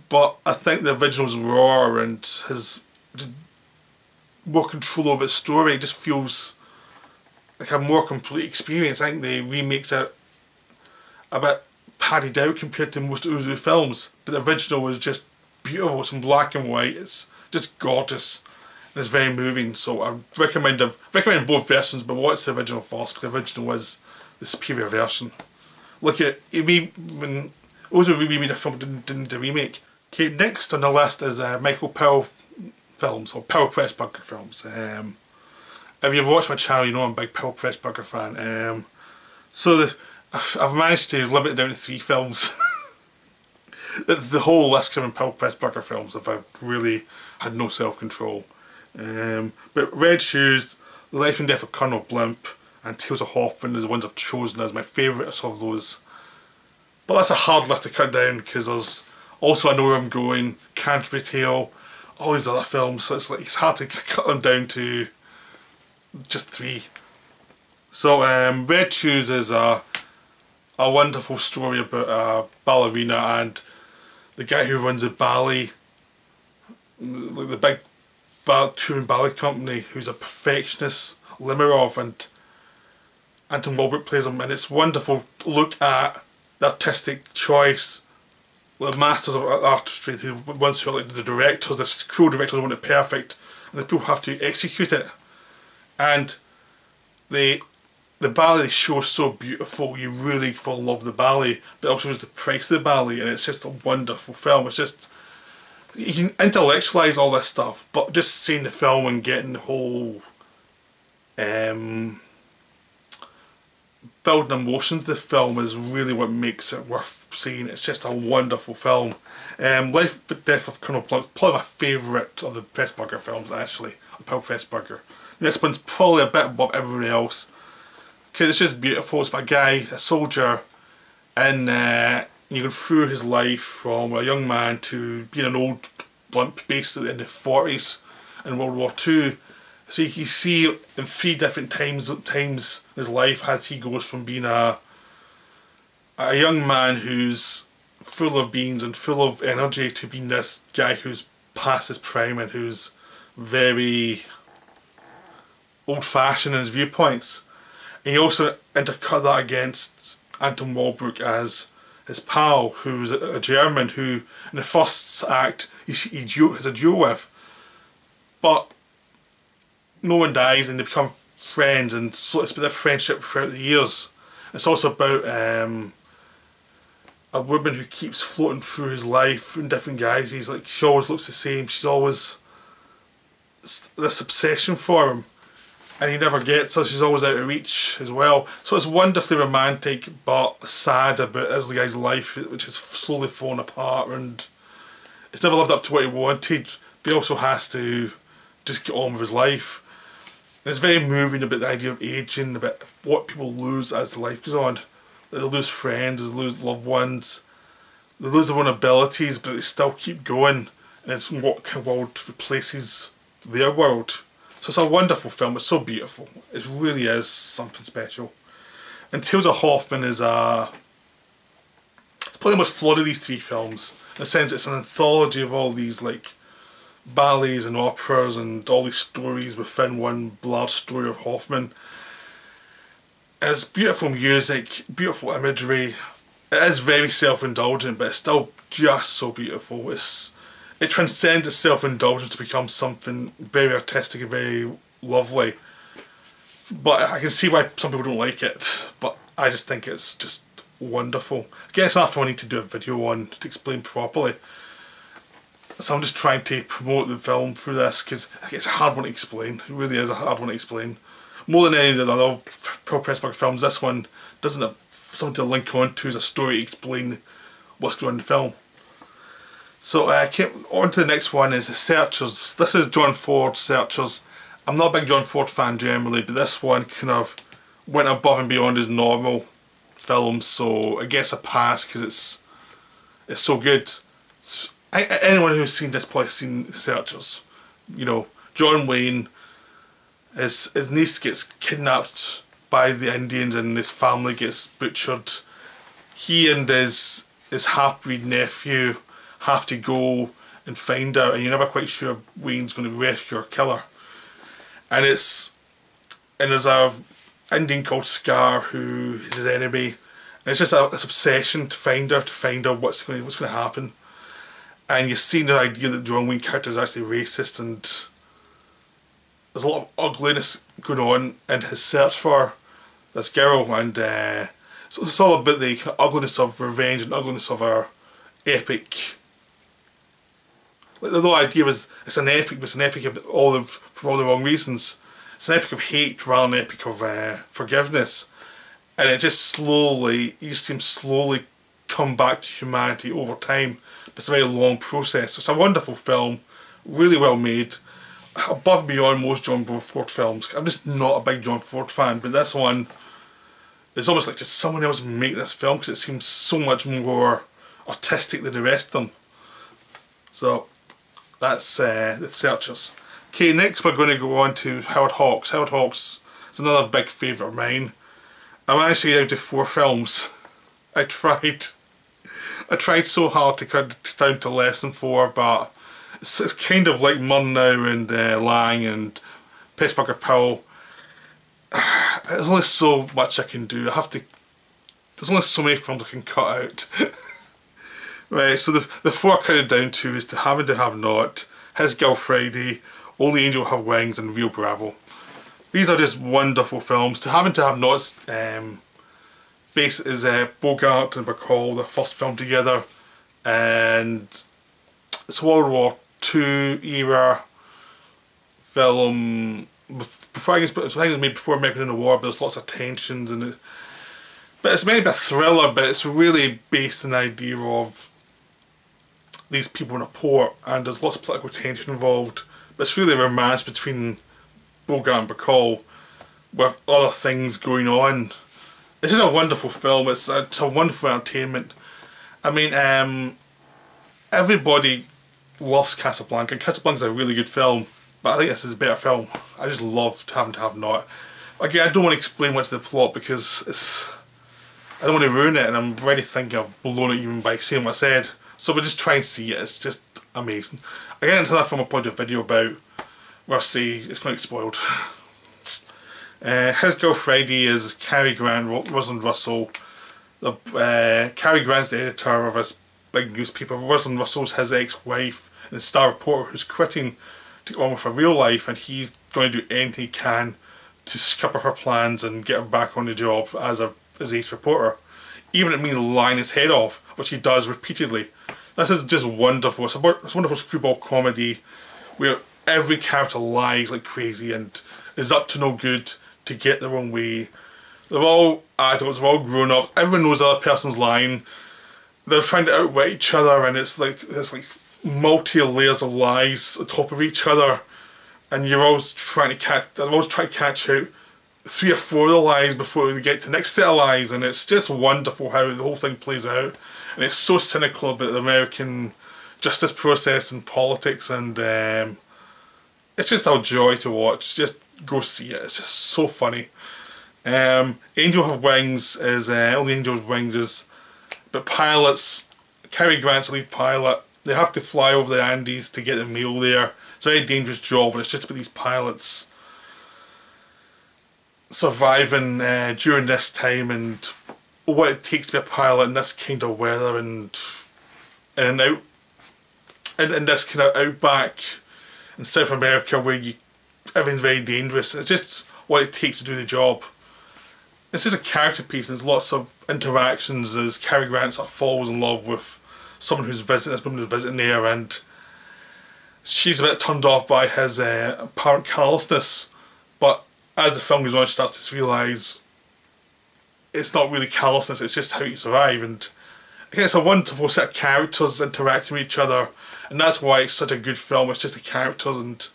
Speaker 1: but I think the original's raw and has just more control over its story. It just feels like a more complete experience. I think the remakes are a bit padded out compared to most Ozu films, but the original was just beautiful. It's in black and white, it's just gorgeous, and it's very moving, so I recommend both versions, but watch the original first, because the original was the superior version. Look at it, when Ozu remade a film, didn't need a remake. Okay, next on the list is Michael Powell films, or Powell Pressburger films. If you've watched my channel, you know I'm a big Powell Pressburger fan. So I've managed to limit it down to 3 films. The whole list coming Powell Pressburger films if I've really had no self-control. But Red Shoes, The Life and Death of Colonel Blimp, and Tales of Hoffman is the ones I've chosen as my favourites of those. But that's a hard list to cut down, because there's also I Know Where I'm Going, Canterbury Tale, all these other films, so it's like it's hard to cut them down to just 3. So Red Shoes is a wonderful story about a ballerina and the guy who runs a ballet, like the big touring ballet company, who's a perfectionist, Limerov, and Anton Walbrook plays him, and it's wonderful to look at the artistic choice, the masters of artistry who once were like the directors, the crew directors want it perfect, and the people have to execute it. And the ballet show is so beautiful, you really fall in love with the ballet, but also is the price of the ballet, and it's just a wonderful film. It's just, you can intellectualise all this stuff, but just seeing the film and getting the whole building emotions of the film is really what makes it worth seeing. It's just a wonderful film. Life and Death of Colonel Blimp is probably my favourite of the Pressburger films, actually, of Powell Pressburger. This one's probably a bit above everyone else, because it's just beautiful. It's about a guy, a soldier, and you go through his life from a young man to being an old blimp, basically in the 40s in World War II. So you can see in 3 different times in his life as he goes from being a young man who's full of beans and full of energy to being this guy who's past his prime and who's very old-fashioned in his viewpoints. And he also intercut that against Anton Walbrook as his pal, who's a German who in the first act he has a duel with, but no one dies and they become friends, and so it's been a friendship throughout the years. It's also about a woman who keeps floating through his life in different guises. Like, she always looks the same, she's always this obsession for him, and he never gets her. She's always out of reach as well. So it's wonderfully romantic but sad about this guy's life, which is slowly falling apart, and it's never lived up to what he wanted, but he also has to just get on with his life. And it's very moving about the idea of aging, about what people lose as life goes on. They lose friends, they lose loved ones, they lose their own abilities, but they still keep going, and it's what kind of world replaces their world. So it's a wonderful film, it's so beautiful, it really is something special. And Tales of Hoffman is it's probably the most flawed of these 3 films, in a sense it's an anthology of all these like ballets and operas and all these stories within one large story of Hoffman. And it's beautiful music, beautiful imagery. It is very self-indulgent, but it's still just so beautiful. It transcends its self-indulgence to become something very artistic and very lovely. But I can see why some people don't like it, but I just think it's just wonderful. Again, it's not something I need to do a video on to explain properly. So I'm just trying to promote the film through this because it's a hard one to explain. It really is a hard one to explain. More than any of the other Pearl Pressburger films, this one doesn't have something to link on to as a story to explain what's going on in the film. So on to the next one is The Searchers. This is John Ford's Searchers. I'm not a big John Ford fan generally, but this one kind of went above and beyond his normal films, so it gets a pass because it's so good. Anyone who's seen this probably seen The Searchers. You know, John Wayne, his niece gets kidnapped by the Indians and his family gets butchered. He and his half-breed nephew have to go and find her, and you're never quite sure Wayne's going to rescue or kill her. And there's a Indian called Scar who is his enemy, and it's just this obsession to find her, what's going to happen. And you see the idea that the John Wayne character is actually racist, and there's a lot of ugliness going on in his search for this girl, and so it's all about the kind of ugliness of revenge and ugliness of our epic. Like, the whole idea was it's an epic, but it's an epic for all the wrong reasons. It's an epic of hate rather than an epic of forgiveness, and it just slowly, you see him slowly come back to humanity over time. But it's a very long process. It's a wonderful film, really well made, above and beyond most John Ford films. I'm just not a big John Ford fan, but this one is almost like just someone else make this film because it seems so much more artistic than the rest of them. So that's The Searchers. Okay, next we're going to go on to Howard Hawks. Howard Hawks is another big favourite of mine. I'm actually down to 4 films. I tried so hard to cut it down to less than 4, but it's kind of like Murnau and Lang and Pressburger Pearl. There's only so much I can do. There's only so many films I can cut out. Right, so the 4 kind of down to is To Have and To Have Not, His Girl Friday, Only Angel Have Wings, and Rio Bravo. These are just wonderful films. To Have and To Have Not is Bogart and Bacall, their first film together, and it's a World War II era film. I think it was made before American in the War, but there's lots of tensions in it. But it's maybe a thriller, but it's really based on the idea of these people in a port, and there's lots of political tension involved. But it's really a romance between Bogart and Bacall with other things going on. It's just a wonderful film. It's a wonderful entertainment. I mean, everybody loves Casablanca. Casablanca's a really good film, but I think this is a better film. I just love To Have and To Have Not. Again, I don't want to explain much of the plot because I don't want to ruin it, and I'm already thinking I've blown it even by saying what I said. So we're just trying to see it. It's just amazing. Again, into that film I'll put a video about where I say it's going to get spoiled. His Girl Friday is Cary Grant, Rosalind Russell. Cary Grant's the editor of his big newspaper. Rosalind Russell's his ex-wife and the star reporter who's quitting to go on with her real life, and he's going to do anything he can to scupper her plans and get her back on the job as ace reporter. Even if it means lying his head off, which he does repeatedly. This is just wonderful. It's a wonderful screwball comedy where every character lies like crazy and is up to no good to get their own way. They're all adults, they're all grown-ups, everyone knows the other person's lying. They're trying to outwit each other, and it's like there's like multi-layers of lies on top of each other, and you're always trying to catch out 3 or 4 of the lies before we get to the next set of lies, and it's just wonderful how the whole thing plays out. And it's so cynical about the American justice process and politics, and it's just a joy to watch. Just go see it. It's just so funny. Angel Have Wings is Only Angel Have Wings is but pilots. Cary Grant's lead pilot. They have to fly over the Andes to get the mail there. It's a very dangerous job, and it's just about these pilots surviving during this time and what it takes to be a pilot in this kind of weather and this kind of outback in South America where everything's very dangerous. It's just what it takes to do the job. It's just a character piece, and there's lots of interactions as Cary Grant sort of falls in love with someone who's visiting, this woman who's visiting there, and she's a bit turned off by his apparent callousness, but as the film goes on, she starts to realise it's not really callousness, it's just how you survive. And I think it's a wonderful set of characters interacting with each other, and that's why it's such a good film. It's just the characters and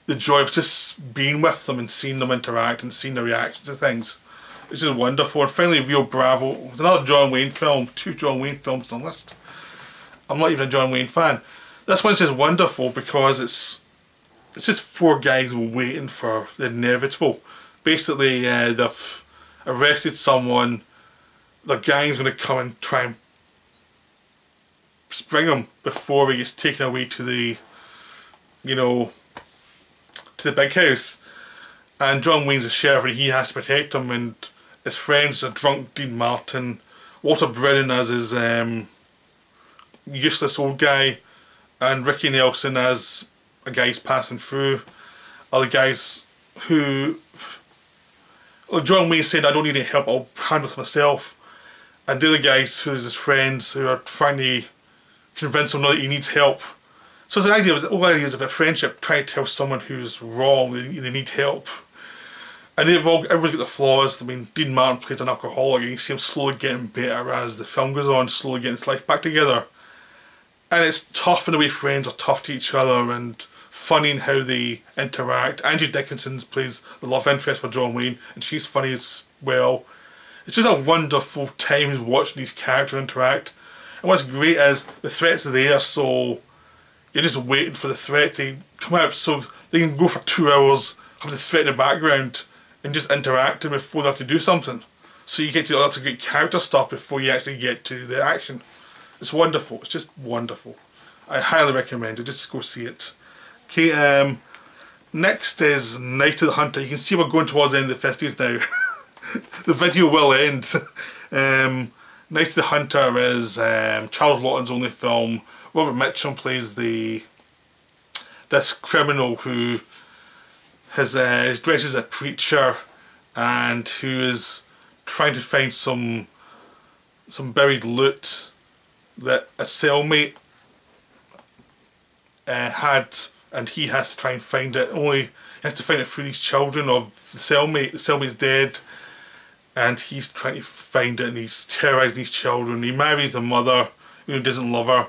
Speaker 1: the joy of just being with them and seeing them interact and seeing their reactions to things. It's just wonderful. And finally, Rio Bravo, with another John Wayne film, 2 John Wayne films on the list. I'm not even a John Wayne fan. This one's just wonderful because it's just 4 guys waiting for the inevitable. Basically, they've arrested someone, the gang's going to come and try and spring him before he gets taken away to the, you know, to the big house. And John Wayne's a sheriff and he has to protect him, and his friends are drunk Dean Martin, Walter Brennan as his useless old guy, and Ricky Nelson as a guy's passing through. Other guys who, well, John Wayne said, I don't need any help, I'll handle it myself. And the other guys who's his friends who are trying to convince him that he needs help. So the whole idea is about friendship, trying to tell someone who's wrong they need help. And everyone's got the flaws. I mean, Dean Martin plays an alcoholic and you see him slowly getting better as the film goes on, slowly getting his life back together. And it's tough in the way friends are tough to each other, and funny in how they interact. Angie Dickinson plays the love interest for John Wayne, and she's funny as well. It's just a wonderful time watching these characters interact. And what's great is the threat's there, so you're just waiting for the threat to come out, so they can go for 2 hours, have the threat in the background, and just interacting before they have to do something. So you get to lots of good character stuff before you actually get to the action. It's wonderful. It's just wonderful. I highly recommend it. Just go see it. Okay, next is Night of the Hunter. You can see we're going towards the end of the 50s now. The video will end. Night of the Hunter is Charles Laughton's only film. Robert Mitchum plays this criminal who is dressed as a preacher and who is trying to find some buried loot that a cellmate had, and he has to try and find it. Only he has to find it through these children of the cellmate. The cellmate's dead, and he's trying to find it, and he's terrorising these children. He marries the mother who doesn't love her,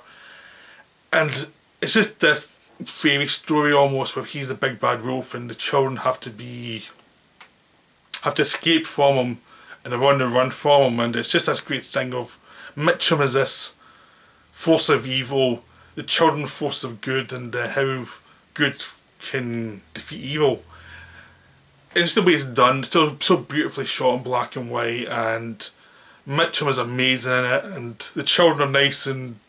Speaker 1: and it's just this fairy story almost, where he's the big bad wolf and the children have to escape from him, and they're on the run from him. And it's just this great thing of Mitchum as this force of evil, the children force of good, and how good can defeat evil. It's the way it's done, it's so beautifully shot in black and white, and Mitchum is amazing in it, and the children are nice and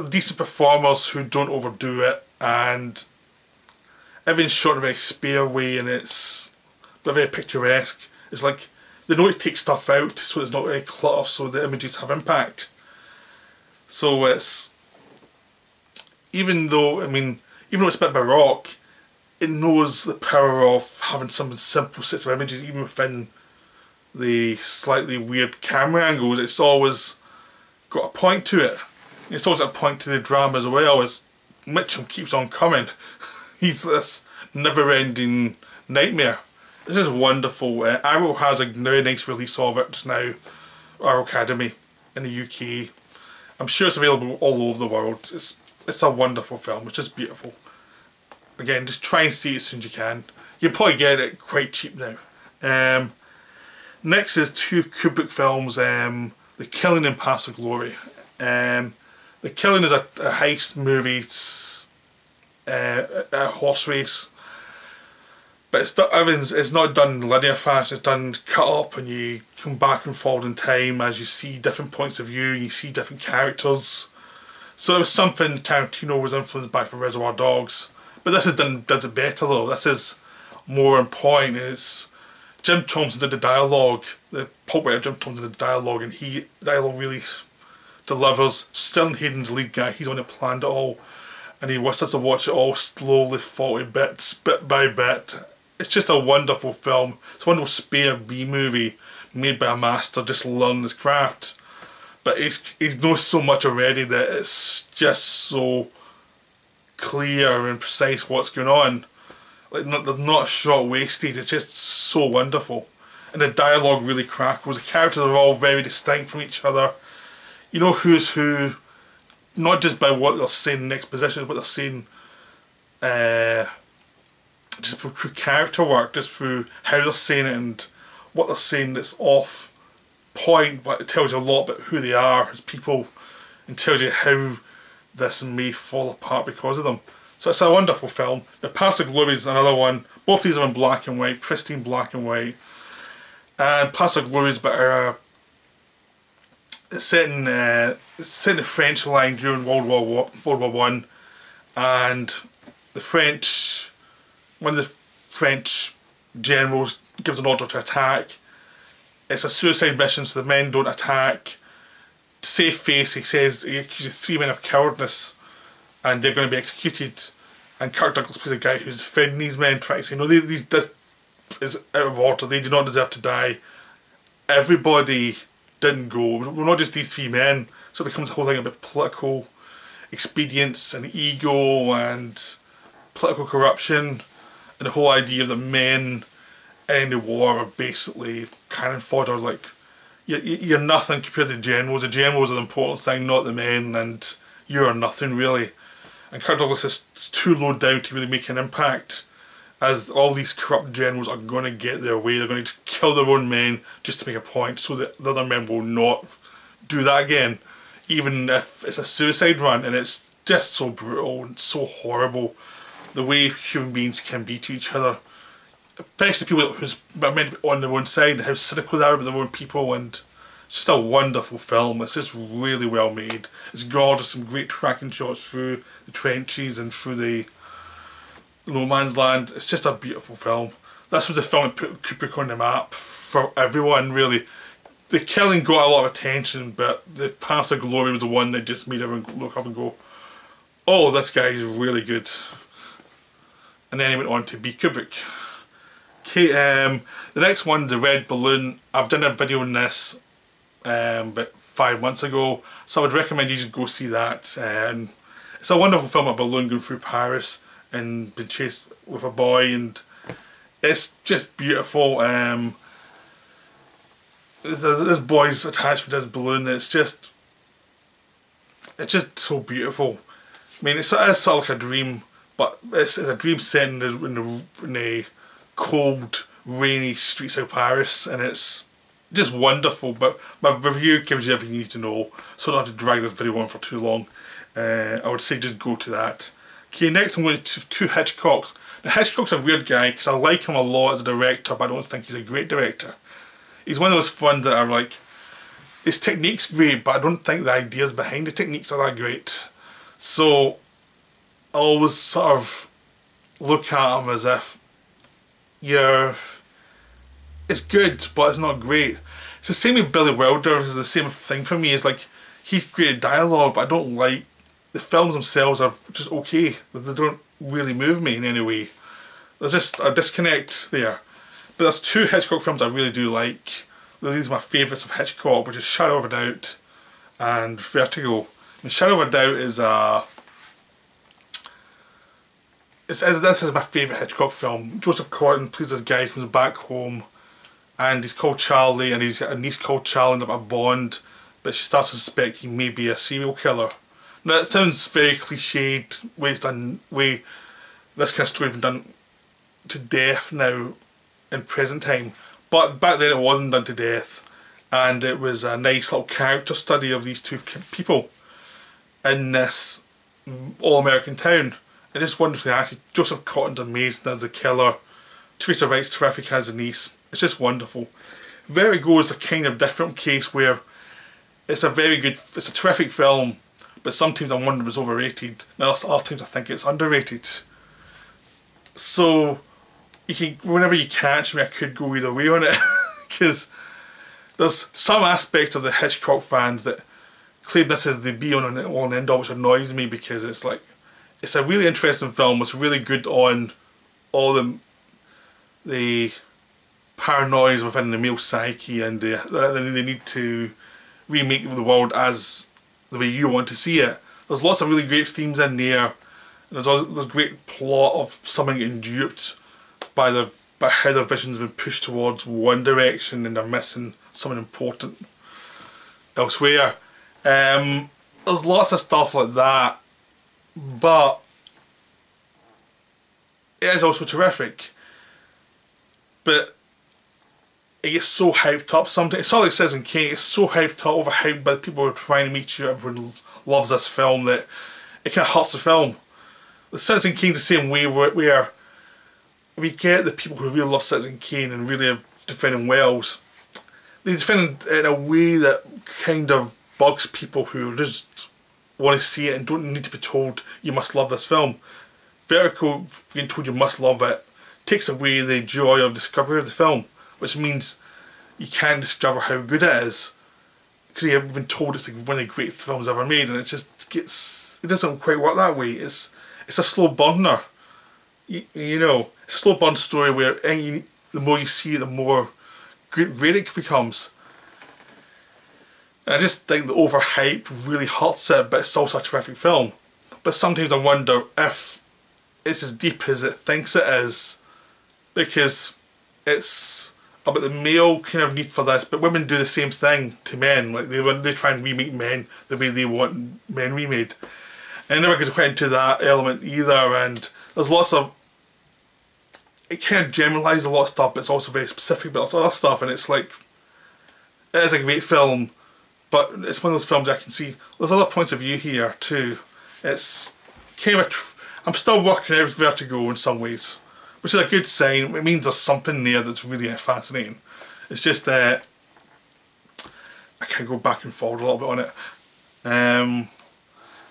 Speaker 1: decent performers who don't overdo it, and everything's shot in a very spare way, and it's very picturesque. It's like they know to take stuff out so there's not any clutter, so the images have impact. So it's, even though it's a bit baroque, it knows the power of having some simple sets of images, even within the slightly weird camera angles. It's always got a point to it. It's always a point to the drama as well, as Mitchum keeps on coming. He's this never-ending nightmare. This is wonderful. Arrow has a very nice release of it just now, Arrow Academy in the UK. I'm sure it's available all over the world. It's a wonderful film. It's just beautiful. Again, just try and see it as soon as you can. You'll probably get it quite cheap now. Next is 2 Kubrick films, The Killing and Paths of Glory. The Killing is a heist movie. It's a horse race, but it's not done in linear fashion. It's done cut up, and you come back and forward in time as you see different points of view. You see different characters. So it was something Tarantino was influenced by for Reservoir Dogs, but this does it better though. This is more on point. It's Jim Thompson did the dialogue. The pulp writer Jim Thompson did the dialogue, and the dialogue really delivers. Sterling Hayden's lead guy, he's the one that planned it all, and he wants us to watch it all slowly fall to bits, bit by bit. It's just a wonderful film. It's a wonderful spare B movie made by a master just learning his craft. But he knows so much already that it's just so clear and precise what's going on. Like, there's not a shot wasted. It's just so wonderful. And the dialogue really crackles. The characters are all very distinct from each other. You know who's who, not just by what they're saying in exposition, but they're saying just through character work, just through how they're saying it and what they're saying that's off point, but it tells you a lot about who they are as people and tells you how this may fall apart because of them. So it's a wonderful film. The Paths of Glory is another one. Both these are in black and white, pristine black and white. And Paths of Glory is about it's set in the French line during World War One, and one of the French generals gives an order to attack. It's a suicide mission, so the men don't attack. To save face, he accuses 3 men of cowardice, and they're going to be executed. And Kirk Douglas plays a guy who's defending these men, trying to say, no, this is out of order, they do not deserve to die. Everybody didn't go, we're not just these 3 men. So it becomes a whole thing about political expedience and ego and political corruption, and the whole idea of the men in the war are basically cannon fodder. Like, you're nothing compared to the generals. The generals are the important thing, not the men, and you're nothing really. And Kirk Douglas is too low down to really make an impact, as all these corrupt generals are going to get their way. They're going to kill their own men just to make a point, so that the other men will not do that again, even if it's a suicide run. And it's just so brutal and so horrible, the way human beings can be to each other, especially people who's meant to be on their own side, and how cynical they are with their own people. And it's just a wonderful film. It's just really well made. It's gorgeous, some great tracking shots through the trenches and through the no man's land. It's just a beautiful film. This was the film that put Kubrick on the map for everyone, really. The Killing got a lot of attention, but The Paths of Glory was the one that just made everyone look up and go, oh, this guy is really good. And then he went on to be Kubrick. Okay, the next one, The Red Balloon. I've done a video on this about 5 months ago, so I would recommend you just go see that. It's a wonderful film about a balloon going through Paris and being chased with a boy, and it's just beautiful. This boy's attached with this balloon. It's just so beautiful. I mean, it's sort of like a dream, but it's a dream set in the cold, rainy streets of Paris, and it's just wonderful. But my review gives you everything you need to know, so I don't have to drag this video on for too long. I would say just go to that. Okay, next I'm going to Hitchcocks. Now, Hitchcock's a weird guy because I like him a lot as a director, but I don't think he's a great director. He's one of those ones that are like, his technique's great, but I don't think the ideas behind the techniques are that great. So I always sort of look at him as if, yeah, it's good, but it's not great. It's the same with Billy Wilder. It's the same thing for me. It's like, he's great at dialogue, but I don't like, the films themselves are just okay. They don't really move me in any way. There's just a disconnect there. But there's 2 Hitchcock films I really do like. These are my favourites of Hitchcock, which is Shadow of a Doubt and Vertigo. I mean, Shadow of a Doubt is this is my favourite Hitchcock film. Joseph Cotten plays this guy who comes back home, and he's called Charlie, and he's got a niece called Charlie, and they've got a bond, but she starts to suspect he may be a serial killer. Now, it sounds very cliched, way this kind of story has been done to death now in present time, but back then it wasn't done to death, and it was a nice little character study of these 2 people in this all-American town. It is wonderfully acted. Joseph Cotton's amazing as the killer. Teresa Wright's terrific as the niece. It's just wonderful. Vertigo is a kind of different case where it's a terrific film, but sometimes I wonder if it's overrated. Now, other times I think it's underrated. So, whenever you catch me, I could go either way on it. Because there's some aspects of the Hitchcock fans that claim this is the be-all and end all, which annoys me, because it's like, it's a really interesting film. It's really good on all the paranoia within the male psyche, and they need to remake the world as the way you want to see it. There's lots of really great themes in there, And there's a great plot of someone getting duped by how their vision's been pushed towards one direction and they're missing something important elsewhere. There's lots of stuff like that, but it is also terrific. But it gets so hyped up sometimes. It's not like Citizen Kane, it's so hyped up, overhyped by the people who are trying to make sure everyone loves this film that it kind of hurts the film. The Citizen Kane's the same way where we get the people who really love Citizen Kane and really are defending Wells. They defend it in a way that kind of bugs people who just want to see it and don't need to be told you must love this film. Vertigo, being told you must love it, takes away the joy of discovery of the film, which means you can't discover how good it is because you haven't been told it's like one of the great films ever made, and it doesn't quite work that way. It's a slow burner, you know. It's a slow burn story where the more you see it, the more great it becomes. And I just think the overhype really hurts it, but it's also a terrific film. But sometimes I wonder if it's as deep as it thinks it is, because it's about the male kind of need for this, but women do the same thing to men. Like they try and remake men the way they want men remade. And it never gets quite into that element either, and there's lots of, it kind of generalises a lot of stuff, but it's also very specific about other stuff, and it's like, it is a great film, but it's one of those films I can see there's other points of view here too. It's kind of I'm still working out Vertigo in some ways, which is a good sign. It means there's something there that's really fascinating. It's just that I can go back and forward a little bit on it.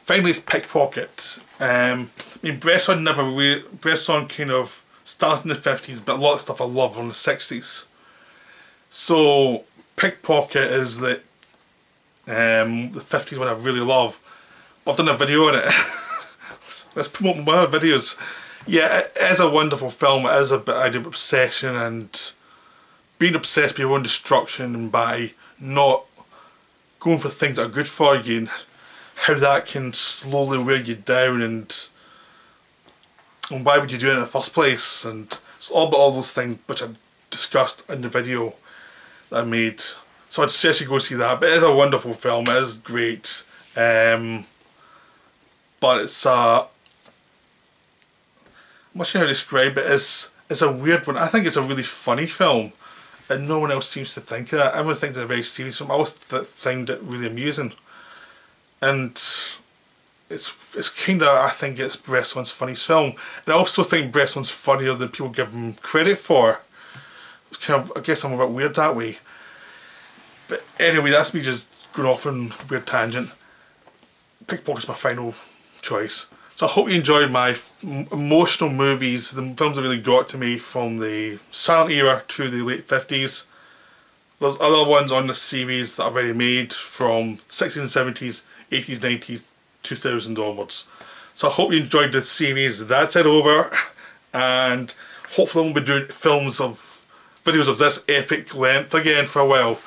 Speaker 1: Finally, it's Pickpocket. I mean, Bresson kind of started in the 50s, but a lot of stuff I love from the 60s. So Pickpocket is the 50s one I really love. But I've done a video on it. Let's promote one of the videos. Yeah, it is a wonderful film. It is a bit of obsession and being obsessed by your own destruction and by not going for things that are good for you, and how that can slowly wear you down, and why would you do it in the first place, and it's all about all those things which I discussed in the video that I made. So I'd suggest you go see that. But it is a wonderful film, it is great, but it's I'm not sure how to describe it. It's a weird one. I think it's a really funny film, and no one else seems to think of that. Everyone thinks it's a very serious film. I always find it really amusing, and it's kind of, I think it's Bresson's funniest film, and I also think Bresson's funnier than people give him credit for. It's kind of, I guess I'm a bit weird that way. But anyway, that's me just going off on a weird tangent. Pickpocket's my final choice. So I hope you enjoyed my emotional movies, the films that really got to me from the silent era to the late 50s. There's other ones on the series that I've already made from 60s and 70s, 80s, 90s, 2000 onwards. So I hope you enjoyed the series. That's it over, and hopefully we'll be doing videos of this epic length again for a while.